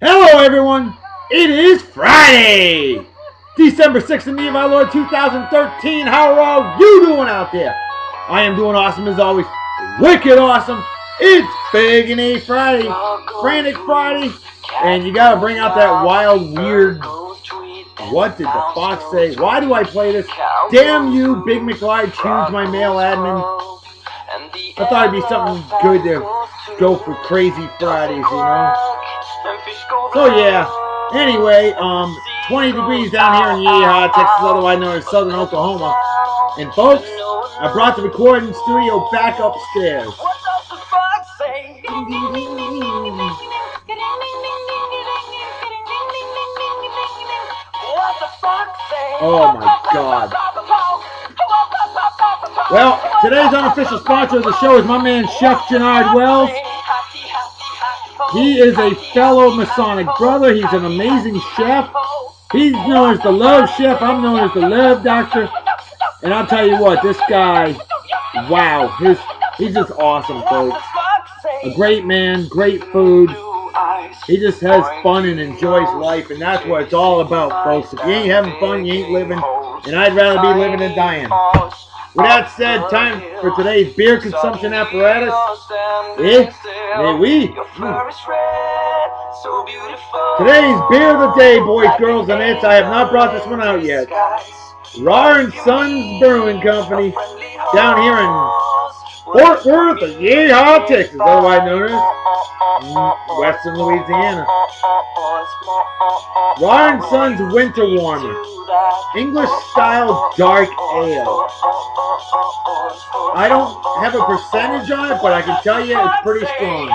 Hello, everyone. It is Friday, December 6th in the year of our Lord 2013. How are all you doing out there? I am doing awesome as always. Wicked awesome. It's Big and A Friday, Frantic Friday, and you gotta bring out that wild, weird. What did the fox say? Why do I play this? Damn you, Big McLeod, choose my mail admin. I thought it'd be something good to go for crazy Fridays, you know? So yeah, anyway, 20 degrees down here in Yeehaw, Texas, otherwise known as Southern Oklahoma. And folks, I brought the recording studio back upstairs. Oh my God. Well, today's unofficial sponsor of the show is my man Chef Jannard Wells. He is a fellow Masonic brother. He's an amazing chef. He's known as the Love Chef. I'm known as the Love Doctor. And I'll tell you what, this guy, wow, he's just awesome, folks. A great man, great food. He just has fun and enjoys life, and that's what it's all about, folks. If you ain't having fun, you ain't living, and I'd rather be living than dying. With that said, time for today's beer consumption apparatus. Today's beer of the day, boys, girls, and it's. I have not brought this one out yet. Rahr and Sons Brewing Company, down here in Fort Worth, Yeehaw, Texas, otherwise known as Western Louisiana. Rahr and Sons Winter Warmer, English style dark ale. I don't have a percentage on it, but I can tell you it's pretty strong.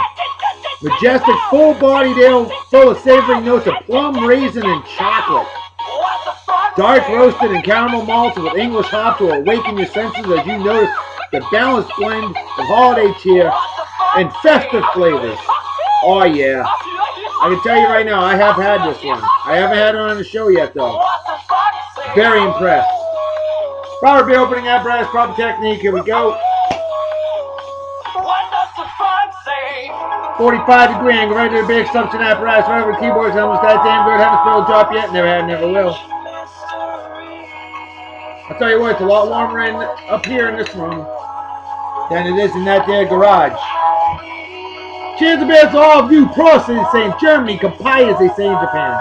Majestic, full-bodied ale full of savory notes of plum, raisin, and chocolate. Dark roasted and caramel malts with English hops will awaken your senses as you notice the balanced blend of holiday cheer and festive flavors. Oh yeah. I can tell you right now, I have had this one. I haven't had it on the show yet though. Very impressed. Proper beer opening apparatus, proper technique, here we go. 45 degree angle, right to the beer consumption apparatus, right over the keyboards, almost that damn good, haven't spilled a drop yet, never had, never will. I'll tell you what, it's a lot warmer up here in this room than it is in that there garage. Cheers to beers to all of you, Prost, as they say in Germany, Kampai, as they say in Japan.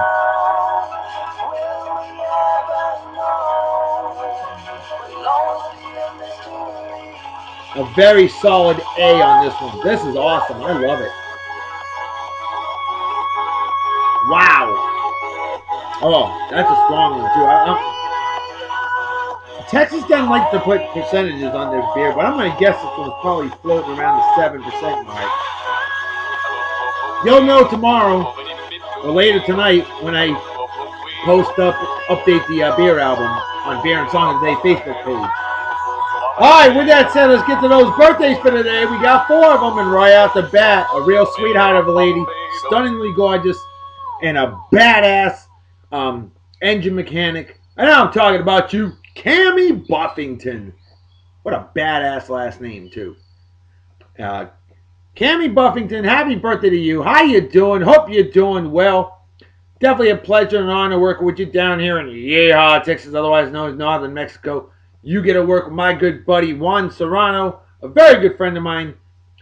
A very solid A on this one. This is awesome. I love it. Wow. Oh, that's a strong one, too. Texas doesn't like to put percentages on their beer, but I'm going to guess this one's probably floating around the 7% mark. You'll know tomorrow, or later tonight, when I update the beer album on Beer and Song of the Day Facebook page. Alright, with that said, let's get to those birthdays for today. We got 4 of them, and right off the bat, a real sweetheart of a lady, stunningly gorgeous, and a badass engine mechanic. And now I'm talking about you, Cami Buffington. What a badass last name, too. Cami Buffington, happy birthday to you. How you doing? Hope you're doing well. Definitely a pleasure and honor working with you down here in Yeehaw, Texas, otherwise known as Northern Mexico. You get to work with my good buddy Juan Serrano, a very good friend of mine,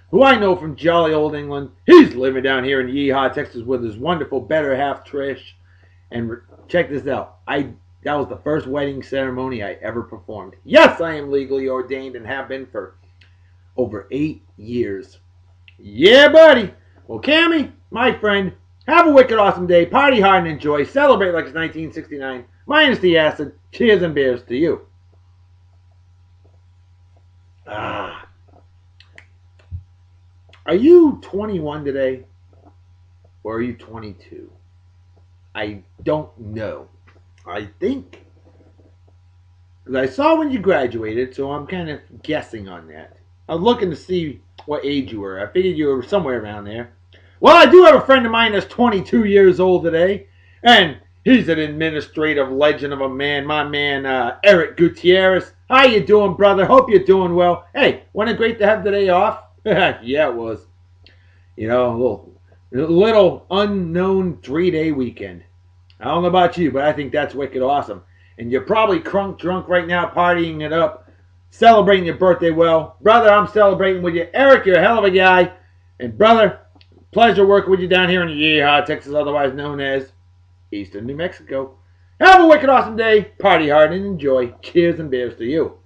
who I know from jolly old England. He's living down here in Yeehaw, Texas with his wonderful better half, Trish. And check this out. That was the first wedding ceremony I ever performed. Yes, I am legally ordained and have been for over 8 years. Yeah, buddy. Well, Cami, my friend, have a wicked awesome day. Party hard and enjoy. Celebrate like it's 1969. Minus the acid. Cheers and beers to you. Are you 21 today? Or are you 22? I don't know. I think. Because I saw when you graduated, so I'm kind of guessing on that. I was looking to see what age you were. I figured you were somewhere around there. Well, I do have a friend of mine that's 22 years old today. And he's an administrative legend of a man. My man, Eric Gutierrez. How you doing, brother? Hope you're doing well. Hey, wasn't it great to have the day off? Yeah, it was. You know, a little A little unknown 3-day weekend. I don't know about you, but I think that's wicked awesome. And you're probably crunk drunk right now, partying it up, celebrating your birthday well. Brother, I'm celebrating with you. Eric, you're a hell of a guy. And brother, pleasure working with you down here in Yeehaw, Texas, otherwise known as Eastern New Mexico. Have a wicked awesome day. Party hard and enjoy. Cheers and beers to you.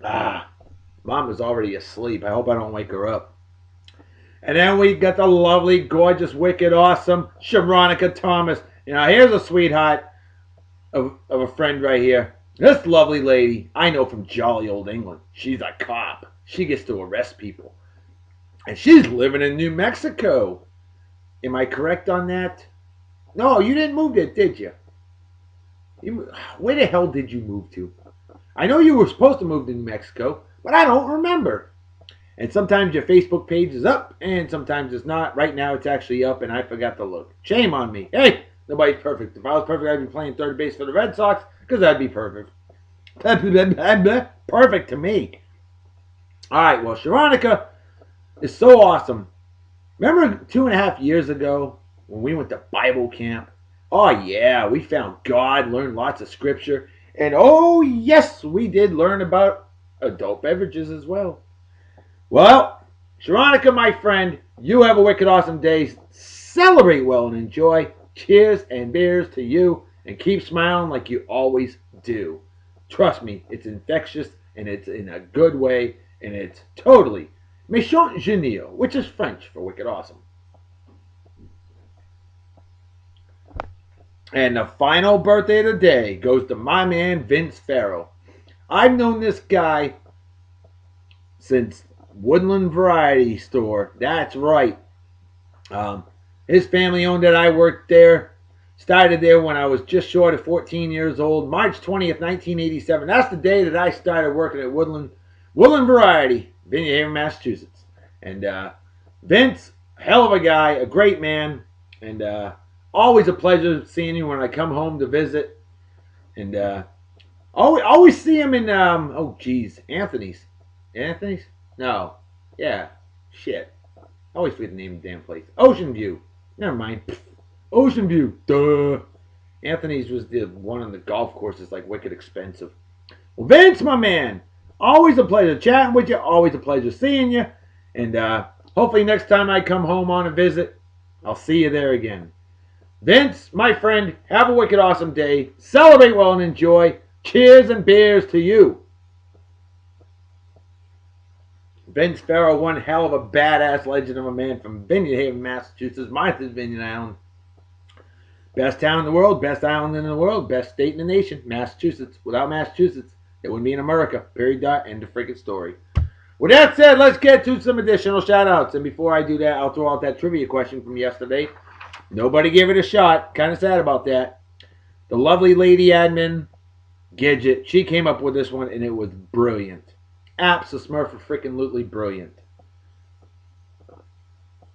Mom is already asleep. I hope I don't wake her up. And then we got the lovely, gorgeous, wicked, awesome Sharonica Thomas. You know, here's a sweetheart of a friend right here. This lovely lady, I know from jolly old England. She's a cop. She gets to arrest people. And she's living in New Mexico. Am I correct on that? No, you didn't move there, did you? Where the hell did you move to? I know you were supposed to move to New Mexico, but I don't remember. And sometimes your Facebook page is up, and sometimes it's not. Right now, it's actually up, and I forgot to look. Shame on me. Hey, nobody's perfect. If I was perfect, I'd be playing third base for the Red Sox, because that'd be perfect. Perfect to me. All right, well, Sharonica is so awesome. Remember 2.5 years ago when we went to Bible camp? Oh, yeah, we found God, learned lots of scripture, and oh, yes, we did learn about adult beverages as well. Well, Sharonica, my friend, you have a wicked awesome day. Celebrate well and enjoy. Cheers and beers to you, and keep smiling like you always do. Trust me, it's infectious, and it's in a good way, and it's totally méchant génial, which is French for wicked awesome. And the final birthday of the day goes to my man, Vince Farrell. I've known this guy since Woodland Variety Store. That's right. His family owned it. I worked there. Started there when I was just short of 14 years old. March 20th, 1987. That's the day that I started working at Woodland Variety, Vineyard Haven, Massachusetts. And Vince, hell of a guy, a great man, and always a pleasure seeing you when I come home to visit. And always see him in Anthony's. Anthony's? No. Yeah. Shit. I always forget the name of the damn place. Ocean View. Never mind. Ocean View. Duh. Anthony's was the one on the golf course. It's like wicked expensive. Well, Vince, my man. Always a pleasure chatting with you. Always a pleasure seeing you. And hopefully next time I come home on a visit, I'll see you there again. Vince, my friend, have a wicked awesome day. Celebrate well and enjoy. Cheers and beers to you. Vince Farrell, one hell of a badass legend of a man from Vineyard Haven, Massachusetts, Martha's Vineyard Island. Best town in the world, best island in the world, best state in the nation, Massachusetts. Without Massachusetts, it wouldn't be in America. Period. End of freaking story. With that said, let's get to some additional shout-outs. And before I do that, I'll throw out that trivia question from yesterday. Nobody gave it a shot. Kind of sad about that. The lovely lady admin, Gidget, she came up with this one, and it was brilliant. Abso-smurf-freaking-lutely brilliant.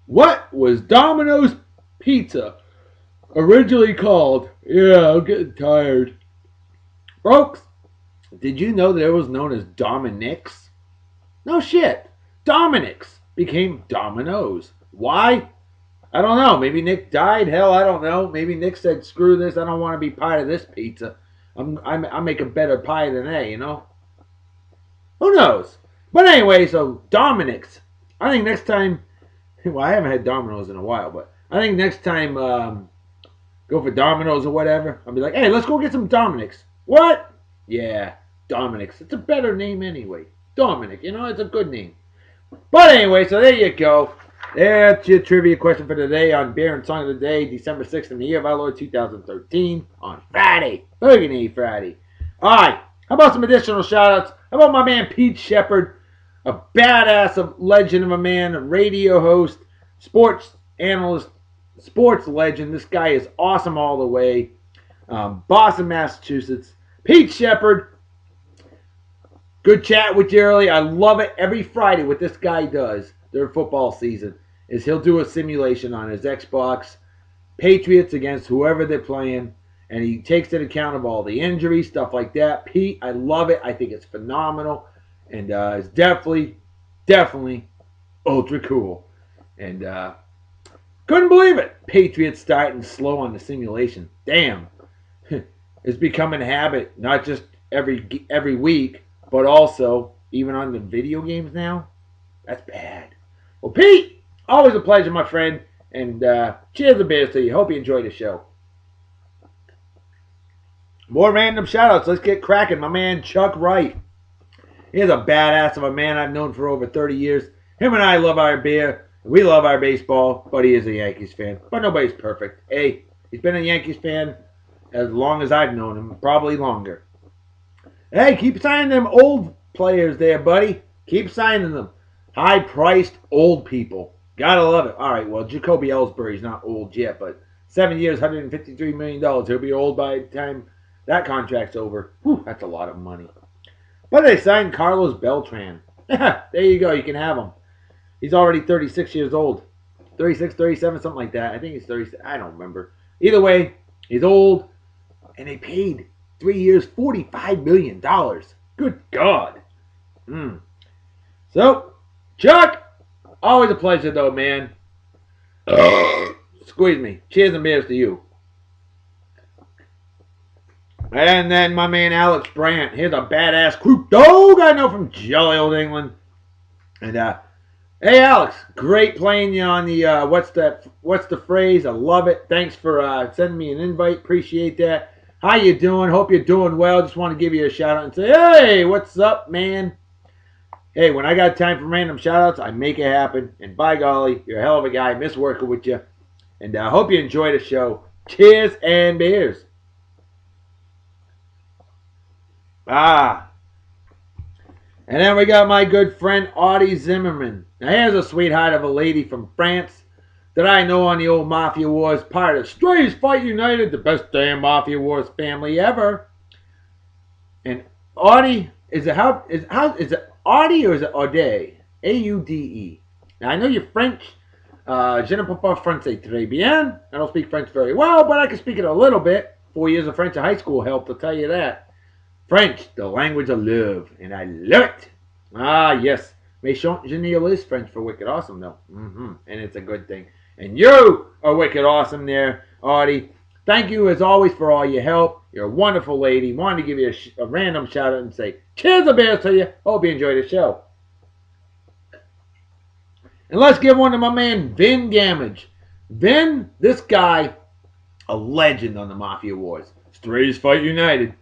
What was Domino's Pizza originally called? Yeah, I'm getting tired. Folks, did you know that it was known as Dominic's? No shit. Dominic's became Domino's. Why? I don't know. Maybe Nick died. Hell, I don't know. Maybe Nick said, screw this. I don't want to be part of this pizza. I make a better pie than they, you know? Who knows? But anyway, so Dominic's. I think next time, well, I haven't had Domino's in a while, but I think next time, go for Domino's or whatever. I'll be like, hey, let's go get some Dominic's. What? Yeah, Dominic's. It's a better name anyway. Dominic, you know, it's a good name. But anyway, so there you go. That's your trivia question for today on Beer and Song of the Day, December 6th in the year of our Lord 2013 on Friday. Burgundy Friday. All right. How about some additional shout-outs? How about my man Pete Shepard, a badass of legend of a man, a radio host, sports analyst, sports legend. This guy is awesome all the way. Boston, Massachusetts. Pete Shepard. Good chat with you early. I love it every Friday what this guy does during football season is he'll do a simulation on his Xbox, Patriots against whoever they're playing, and he takes into account of all the injuries, stuff like that. Pete, I love it. I think it's phenomenal, and it's definitely ultra cool. And couldn't believe it. Patriots starting slow on the simulation. Damn. It's becoming a habit, not just every week, but also even on the video games now. That's bad. Well, Pete, always a pleasure, my friend. And cheers and beers to you. Hope you enjoyed the show. More random shoutouts. Let's get cracking. My man Chuck Wright. He's a badass of a man I've known for over 30 years. Him and I love our beer. We love our baseball, but he is a Yankees fan. But nobody's perfect. Hey, he's been a Yankees fan as long as I've known him. Probably longer. Hey, keep signing them old players there, buddy. Keep signing them. High-priced old people. Gotta love it. All right, well, Jacoby Ellsbury's not old yet, but 7 years, $153 million. He'll be old by the time that contract's over. Whew, that's a lot of money. But they signed Carlos Beltran. There you go. You can have him. He's already 36 years old. 36, 37, something like that. I think he's 36. I don't remember. Either way, he's old. And they paid 3 years, $45 million. Good God. So, Chuck, always a pleasure though, man. Squeeze me. Cheers and beers to you. And then my man Alex Brandt. Here's a badass croup dog I know from jolly old England. And hey Alex, great playing you on the what's the phrase? I love it. Thanks for sending me an invite. Appreciate that. How you doing? Hope you're doing well. Just want to give you a shout out and say, hey, what's up, man? Hey, when I got time for random shout outs, I make it happen. And by golly, you're a hell of a guy. Miss working with you. And I hope you enjoy the show. Cheers and beers. And then we got my good friend Aude Zimmerman. Now here's a sweetheart of a lady from France that I know on the old Mafia Wars, part of Strays Fight United, the best damn Mafia Wars family ever. And Aude, is it Aude or is it Aude? A-U-D-E. Now I know you're French. Je ne parle pas français très bien. I don't speak French very well, but I can speak it a little bit. 4 years of French in high school helped, I'll tell you that. French, the language of love, and I love it. Ah, yes. Méchant génial is French for wicked awesome, though. And it's a good thing. And you are wicked awesome there, Aude. Thank you, as always, for all your help. You're a wonderful lady. Wanted to give you a random shout-out and say, cheers and beers to you. Hope you enjoy the show. And let's give one to my man, Vin Gamage. Vin, this guy, a legend on the Mafia Wars. Strays Fight United.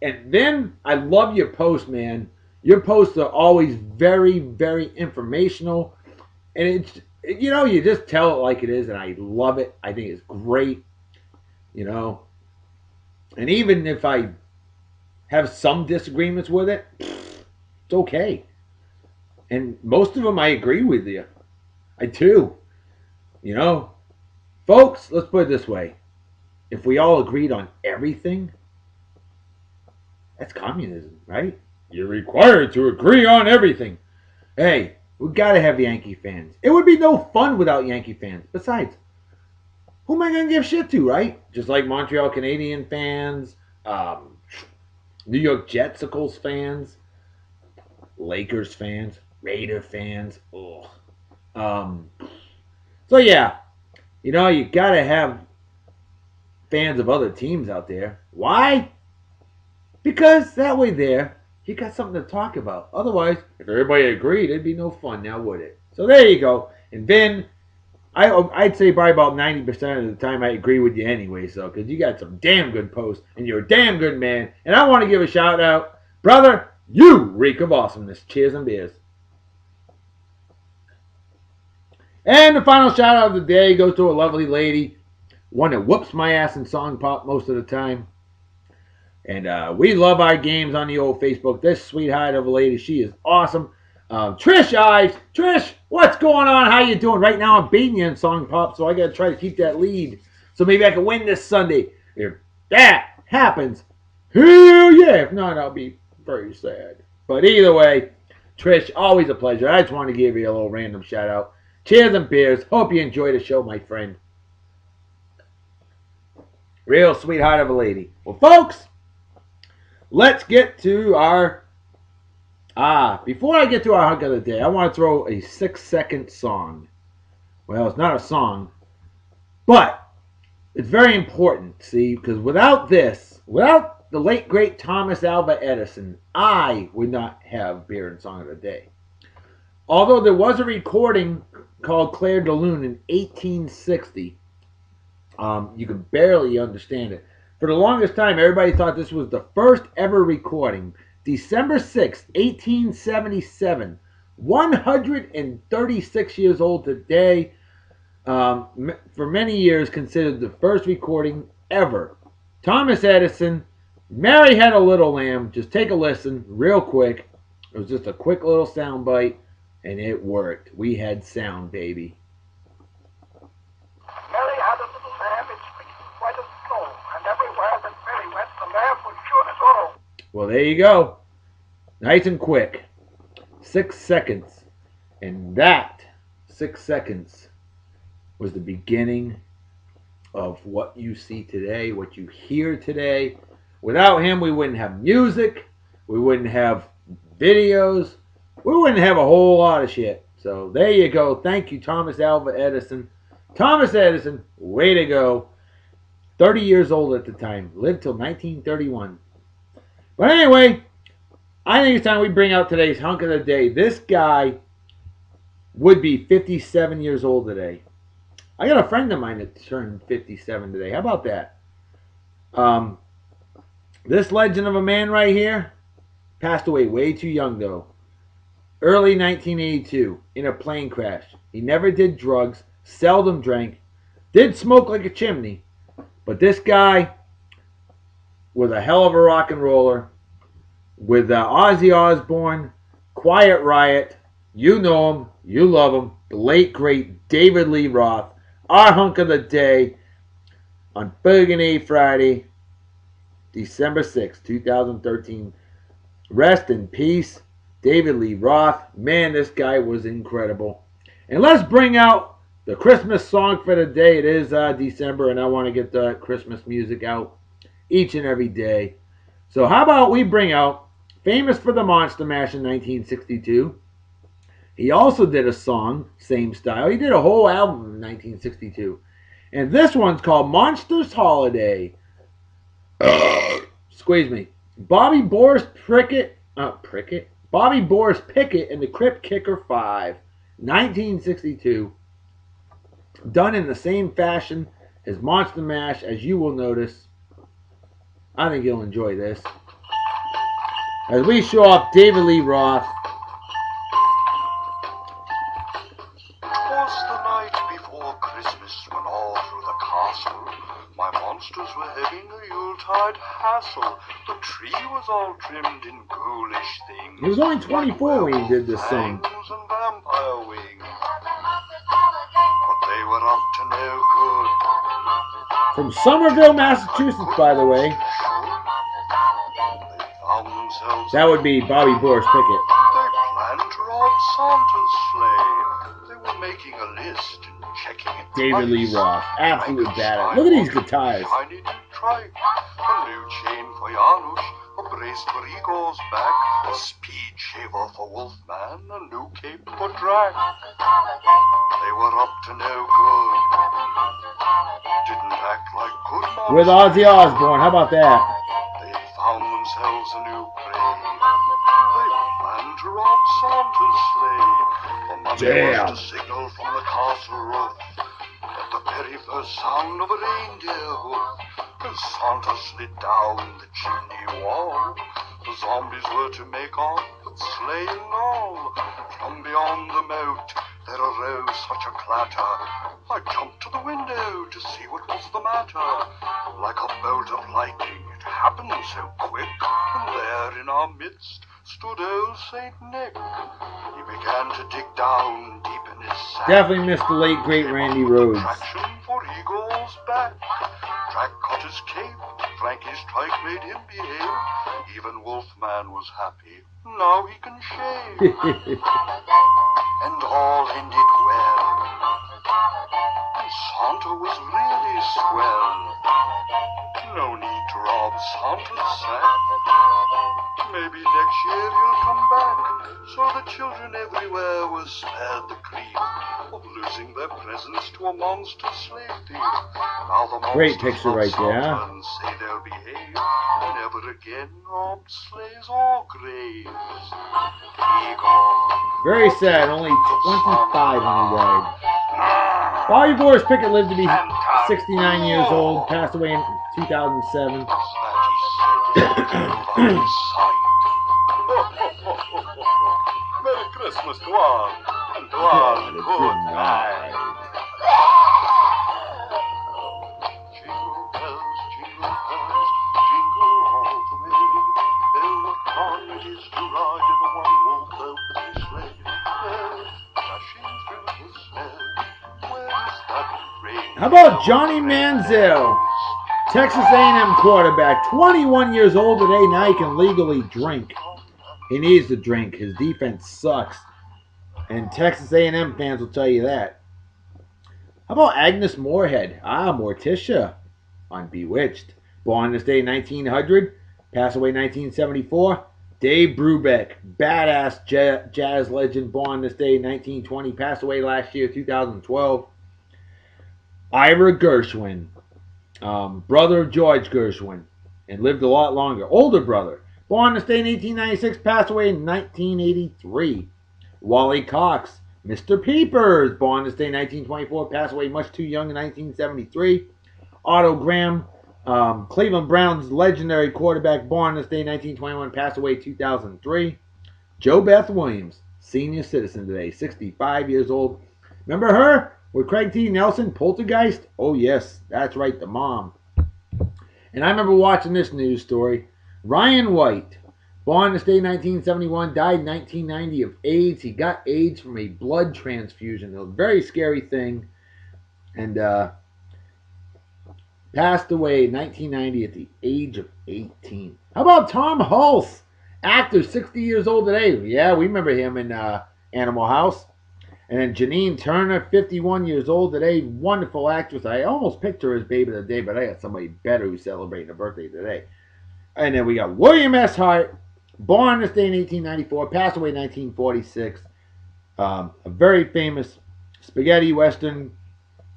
And then I love your posts, man. Your posts are always very, very informational. And it's, you know, you just tell it like it is. And I love it. I think it's great. You know. And even if I have some disagreements with it, it's okay. And most of them I agree with you. I do. You know. Folks, let's put it this way. If we all agreed on everything, that's communism, right? You're required to agree on everything. Hey, we gotta have Yankee fans. It would be no fun without Yankee fans. Besides, who am I gonna give shit to, right? Just like Montreal Canadian fans, New York Jetsicles fans, Lakers fans, Raider fans. Ugh. So yeah, you know, you gotta have fans of other teams out there. Why? Because that way there, you got something to talk about. Otherwise, if everybody agreed, it'd be no fun now, would it? So there you go. And Vin, I'd say probably about 90% of the time I agree with you anyway, so, because you got some damn good posts, and you're a damn good man. And I want to give a shout out. Brother, you reek of awesomeness. Cheers and beers. And the final shout out of the day goes to a lovely lady. One that whoops my ass in song pop most of the time. And we love our games on the old Facebook. This sweetheart of a lady, she is awesome. Trish Ives. Trish, what's going on? How you doing? Right now I'm beating you in song pop, so I got to try to keep that lead. So maybe I can win this Sunday. If that happens, hell yeah. If not, I'll be very sad. But either way, Trish, always a pleasure. I just want to give you a little random shout out. Cheers and beers. Hope you enjoy the show, my friend. Real sweetheart of a lady. Well, folks, let's get to our... before I get to our hug of the day, I want to throw a 6-second song. Well, it's not a song, but it's very important, see, because without the late great Thomas Alva Edison, I would not have Beer and Song of the Day. Although there was a recording called Claire de Lune in 1860, you could barely understand it. For the longest time, everybody thought this was the first ever recording. December 6th, 1877. 136 years old today. For many years considered the first recording ever. Thomas Edison, Mary Had a Little Lamb. Just take a listen real quick. It was just a quick little sound bite, and it worked. We had sound, baby. Mary had a little lamb, its feet white as snow, and everywhere that Mary went, the lamb was sure to go. Well, there you go. Nice and quick. 6 seconds. And that 6 seconds was the beginning of what you see today, what you hear today. Without him, we wouldn't have music. We wouldn't have videos. We wouldn't have a whole lot of shit. So there you go. Thank you, Thomas Alva Edison. Thomas Edison, way to go. 30 years old at the time. Lived till 1931. But anyway, I think it's time we bring out today's hunk of the day. This guy would be 57 years old today. I got a friend of mine that turned 57 today. How about that? This legend of a man right here passed away way too young, though. Early 1982 in a plane crash. He never did drugs, seldom drank, did smoke like a chimney. But this guy was a hell of a rock and roller. With Ozzy Osbourne, Quiet Riot, you know him, you love him, the late great David Lee Roth, our hunk of the day on Burgundy Friday, December 6, 2013. Rest in peace, David Lee Roth. Man, this guy was incredible. And let's bring out the Christmas song for the day. It is December, and I want to get the Christmas music out each and every day. So how about we bring out, famous for the Monster Mash in 1962. He also did a song, same style. He did a whole album in 1962. And this one's called Monsters Holiday. Excuse me. Bobby Boris Pickett and the Crypt Kicker 5. 1962. Done in the same fashion as Monster Mash, as you will notice. I think you'll enjoy this. As we show off David Lee Roth. Twas the night before Christmas when all through the castle my monsters were having a Yuletide hassle. The tree was all trimmed in ghoulish things. He was only 24 when he did this song. Fangs and vampire wings. But they were up to no good. From Somerville, Massachusetts, by the way. That would be Bobby Boris Pickett. They planned to rob Santa's sleigh. They were making a list and checking it David Lee twice. Roth, absolute badass. Look at these guitars. Shiny new trike, a new chain for Janusz, a brace for Igor's back, a speed shaver for Wolfman, a new cape for Drac. They were up to no good. Didn't act like good monsters. With Ozzy Osbourne, how about that? They found themselves a new prey. They planned to rob Santa's sleigh. The money was to signal from the castle roof. At the very first sound of a reindeer hoof, as Santa slid down the chimney wall, the zombies were to make off with sleigh and all. From beyond the moat there arose such a clatter. I jumped to the window to see what was the matter. Like a bolt of lightning, it happened so quick, and there in our midst stood old Saint Nick. He began to dig down deep in his sack. Definitely missed the late great Randy Rhoads. Traction for Igor's back. Drac cut his cape, Frankie's trike made him behave. Even Wolfman was happy, now he can shave. And all ended well. And Santa was really swell. No need to rob Santa's sack. Maybe next year he'll come back. So the children everywhere were spared the grief of losing their presents to a monster slave thief. Now the Great monsters picture right there, huh? and say they'll behave, never again rob slaves or graves. Very sad, only 25 when he died. Bobby Boris Pickett lived to be 69 years old, passed away in 2007. Merry Christmas to all, and to all good night. Jingle bells, jingle all the way. Oh, what fun it is to ride in a one-rolled velvet sleigh. Dashing through the snow. Where is that rain? How about Johnny Manziel, Texas A&M quarterback, 21 years old today. Now he can legally drink. He needs to drink. His defense sucks. And Texas A&M fans will tell you that. How about Agnes Moorehead? Morticia on Bewitched. Born this day 1900. Passed away 1974. Dave Brubeck, badass jazz legend. Born this day 1920. Passed away last year, 2012. Ira Gershwin. Brother of George Gershwin. And lived a lot longer. Older brother. Born this day in 1896, passed away in 1983. Wally Cox, Mr. Peepers, born this day in 1924, passed away much too young in 1973. Otto Graham, Cleveland Browns legendary quarterback, born this day in 1921, passed away 2003. Joe Beth Williams, senior citizen today, 65 years old. Remember her with Craig T. Nelson, Poltergeist? Oh yes, that's right, the mom. And I remember watching this news story. Ryan White, born this day 1971, died 1990 of AIDS. He got AIDS from a blood transfusion. It was a very scary thing. And passed away in 1990 at the age of 18. How about Tom Hulse, actor, 60 years old today? Yeah, we remember him in Animal House. And then Janine Turner, 51 years old today. Wonderful actress. I almost picked her as baby of the day, but I got somebody better who's celebrating a birthday today. And then we got William S. Hart, born this day in 1894, passed away in 1946. A very famous spaghetti western,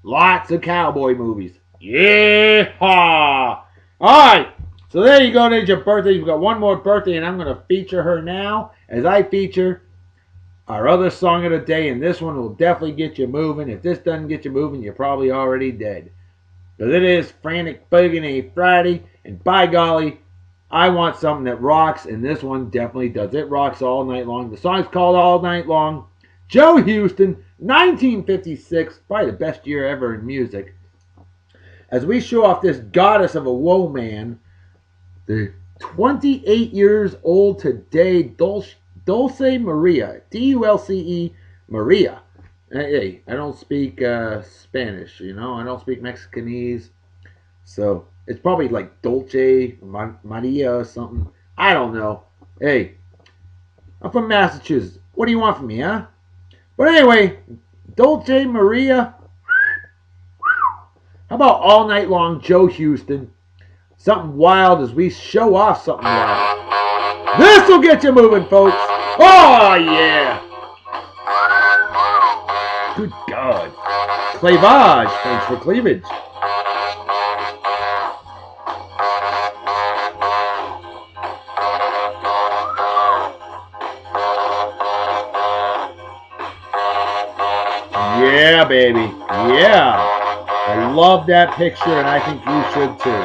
lots of cowboy movies. Yeah! All right, so there you go. There's your birthday. We've got one more birthday, and I'm going to feature her now as I feature our other song of the day, and this one will definitely get you moving. If this doesn't get you moving, you're probably already dead. Because it is Frantic Boogie Friday, and by golly, I want something that rocks, and this one definitely does. It rocks all night long. The song's called All Night Long. Joe Houston, 1956, probably the best year ever in music. As we show off this goddess of a woe man, the 28 years old today, Dulce Maria, D-U-L-C-E Maria. Hey, I don't speak Spanish, you know. I don't speak Mexicanese. So it's probably like Dolce Maria or something. I don't know. Hey, I'm from Massachusetts. What do you want from me, huh? But anyway, Dolce Maria. How about All Night Long, Joe Houston? Something wild as we show off something wild. This will get you moving, folks. Oh, yeah. Good God. Clavage. Thanks for cleavage. Yeah, baby. Yeah. I love that picture, and I think you should too.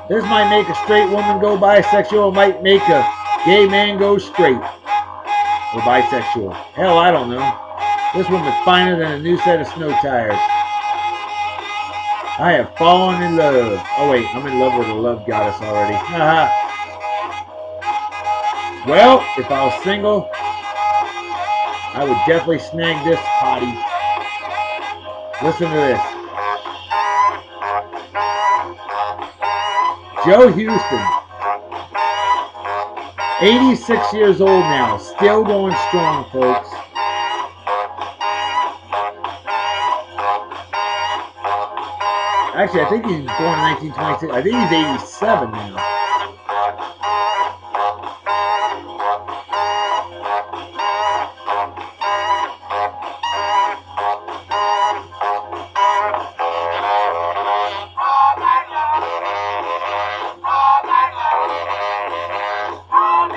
This might make a straight woman go bisexual. It might make a gay man go straight or bisexual. Hell, I don't know. This woman's finer than a new set of snow tires. I have fallen in love. Oh, wait. I'm in love with a love goddess already. Haha. Well, if I was single, I would definitely snag this potty. Listen to this. Joe Houston, 86 years old now, still going strong, folks. Actually, I think he's born in 1926. I think he's 87 now.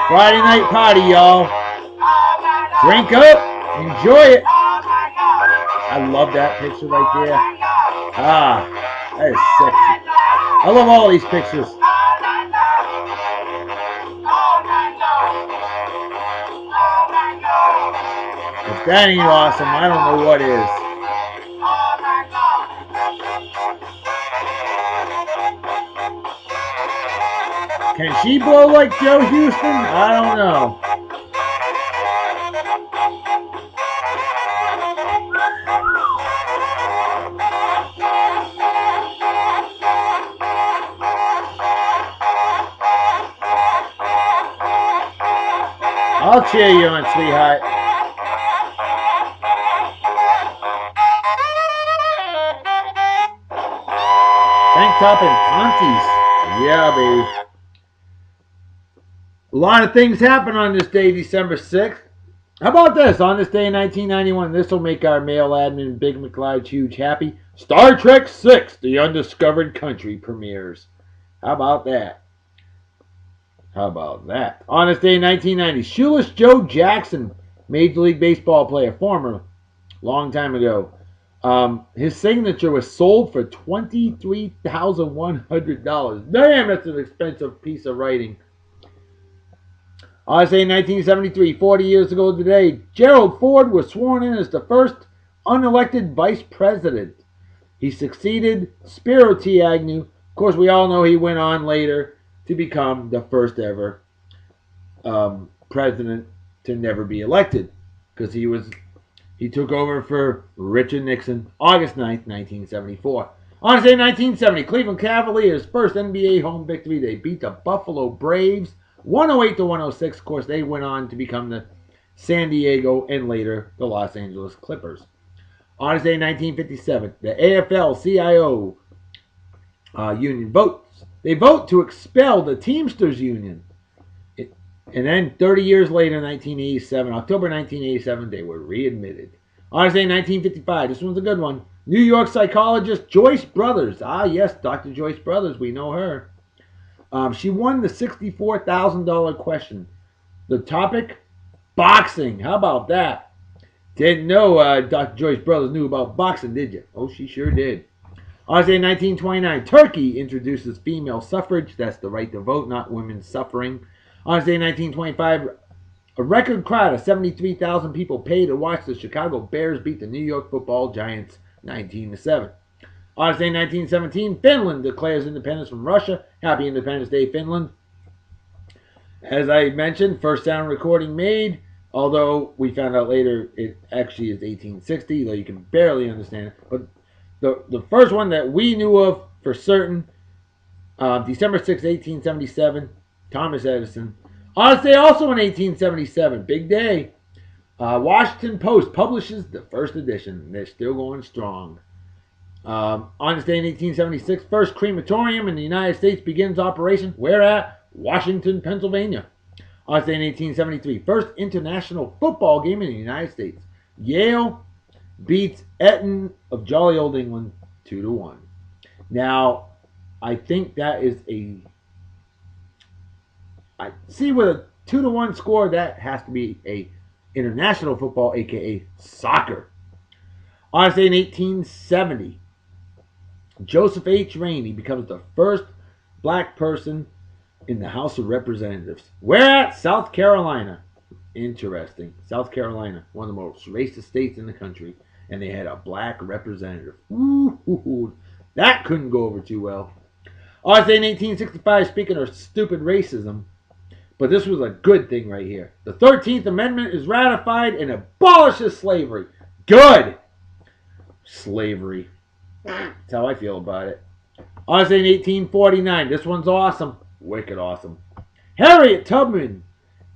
Friday night party, y'all. Drink up, enjoy it. I love that picture right there. Ah, that is sexy. I love all these pictures. If that ain't awesome, I don't know what is. Can she blow like Joe Houston? I don't know. I'll cheer you on, sweetheart. Tank top and panties. Yeah, baby. A lot of things happen on this day, December 6th. How about this? On this day in 1991, this will make our male admin, Big McLeod, huge happy. Star Trek VI, The Undiscovered Country premieres. How about that? How about that? On this day in 1990, Shoeless Joe Jackson, Major League Baseball player, former, long time ago. His signature was sold for $23,100. Damn, that's an expensive piece of writing. On this day in 1973, 40 years ago today, Gerald Ford was sworn in as the first unelected vice president. He succeeded Spiro T. Agnew. Of course, we all know he went on later to become the first ever president to never be elected, because he took over for Richard Nixon August 9th, 1974. On this day in 1970, Cleveland Cavaliers' first NBA home victory. They beat the Buffalo Braves 108-106. Of course, they went on to become the San Diego and later the Los Angeles Clippers. On this day in 1957, the AFL-CIO union votes. They vote to expel the Teamsters Union. And then 30 years later, 1987, October 1987, they were readmitted. On this day in 1955, this one's a good one. New York psychologist Joyce Brothers. Ah, yes, Dr. Joyce Brothers, we know her. She won the $64,000 question. The topic, boxing. How about that? Didn't know Dr. Joyce Brothers knew about boxing, did you? Oh, she sure did. On this day in 1929, Turkey introduces female suffrage. That's the right to vote, not women's suffering. On this day in 1925, a record crowd of 73,000 people paid to watch the Chicago Bears beat the New York Football Giants 19-7. On this day in 1917, Finland declares independence from Russia. Happy Independence Day, Finland. As I mentioned, first sound recording made, although we found out later it actually is 1860, though you can barely understand it. But the first one that we knew of for certain, December 6, 1877, Thomas Edison. On this day also in 1877, big day, Washington Post publishes the first edition. They're still going strong. On this day in 1876, first crematorium in the United States begins operation. Where at? Washington, Pennsylvania. On this day in 1873, first international football game in the United States. Yale beats Eton of jolly old England 2-1. Now, I think that is I see with a 2-1 score, that has to be a international football, aka soccer. On this day in 1870, Joseph H. Rainey becomes the first black person in the House of Representatives. Where at? South Carolina. Interesting. South Carolina, one of the most racist states in the country, and they had a black representative. Ooh, that couldn't go over too well. On this day in 1865, speaking of stupid racism, but this was a good thing right here. The 13th Amendment is ratified and abolishes slavery. Good. Slavery. That's how I feel about it. On this day in 1849, this one's awesome. Wicked awesome. Harriet Tubman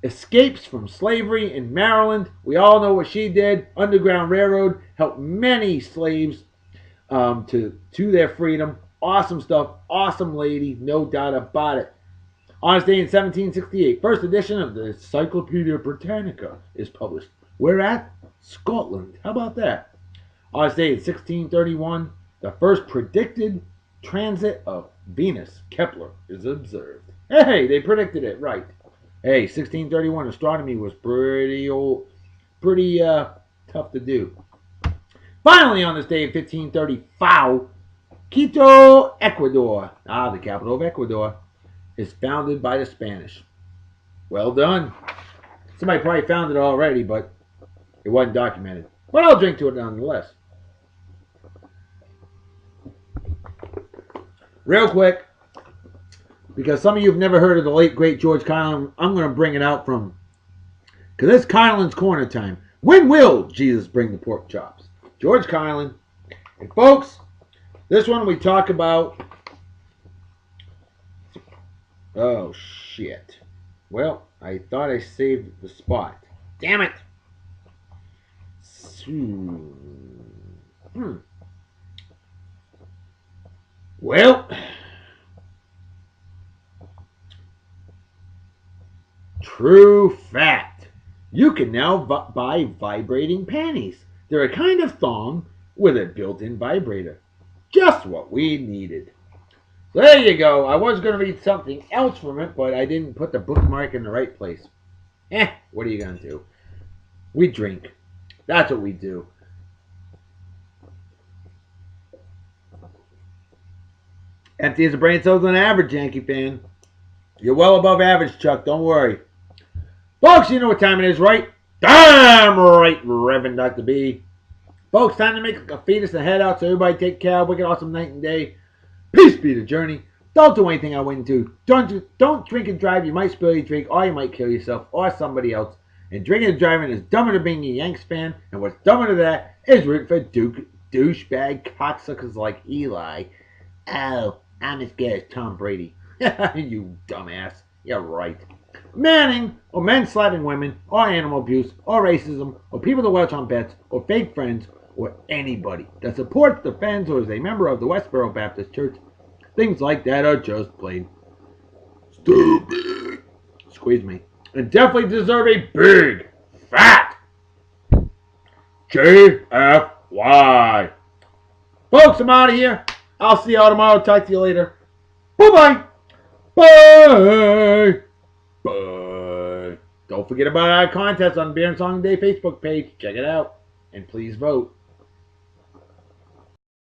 escapes from slavery in Maryland. We all know what she did. Underground Railroad helped many slaves to their freedom. Awesome stuff. Awesome lady. No doubt about it. On this day in 1768, first edition of the Encyclopedia Britannica is published. Where at? Scotland. How about that? On this day in 1631, the first predicted transit of Venus, Kepler, is observed. Hey, they predicted it right. Hey, 1631 astronomy was pretty tough to do. Finally, on this day in 1535, Quito, Ecuador, the capital of Ecuador, is founded by the Spanish. Well done. Somebody probably found it already, but it wasn't documented. But I'll drink to it nonetheless. Real quick, because some of you have never heard of the late, great George Carlin, I'm going to bring it out from, because it's Carlin's Corner time. When will Jesus bring the pork chops? George Carlin. And folks, this one we talk about. Oh, shit. Well, I thought I saved the spot. Damn it. Well, true fact. You can now buy vibrating panties. They're a kind of thong with a built-in vibrator. Just what we needed. So there you go. I was going to read something else from it, but I didn't put the bookmark in the right place. What are you going to do? We drink. That's what we do. Empty as a brain cells on average, Yankee fan. You're well above average, Chuck. Don't worry. Folks, you know what time it is, right? Damn right, Reverend Dr. B. Folks, time to make a fetus and head out, so everybody take care. Have a wicked awesome night and day. Peace be the journey. Don't do anything I wouldn't do. Don't drink and drive. You might spill your drink, or you might kill yourself, or somebody else. And drinking and driving is dumber than being a Yanks fan. And what's dumber than that is rooting for douchebag cocksuckers like Eli. Oh, I'm as good as Tom Brady. You dumbass. You're right. Manning, or men slapping women, or animal abuse, or racism, or people that watch on bets, or fake friends, or anybody that supports, defends, or is a member of the Westboro Baptist Church, things like that are just plain stupid. Squeeze me. And definitely deserve a big, fat JFY. Folks, I'm out of here. I'll see y'all tomorrow. Talk to you later. Bye-bye. Bye. Bye. Don't forget about our contest on Beer and Song Day Facebook page. Check it out. And please vote.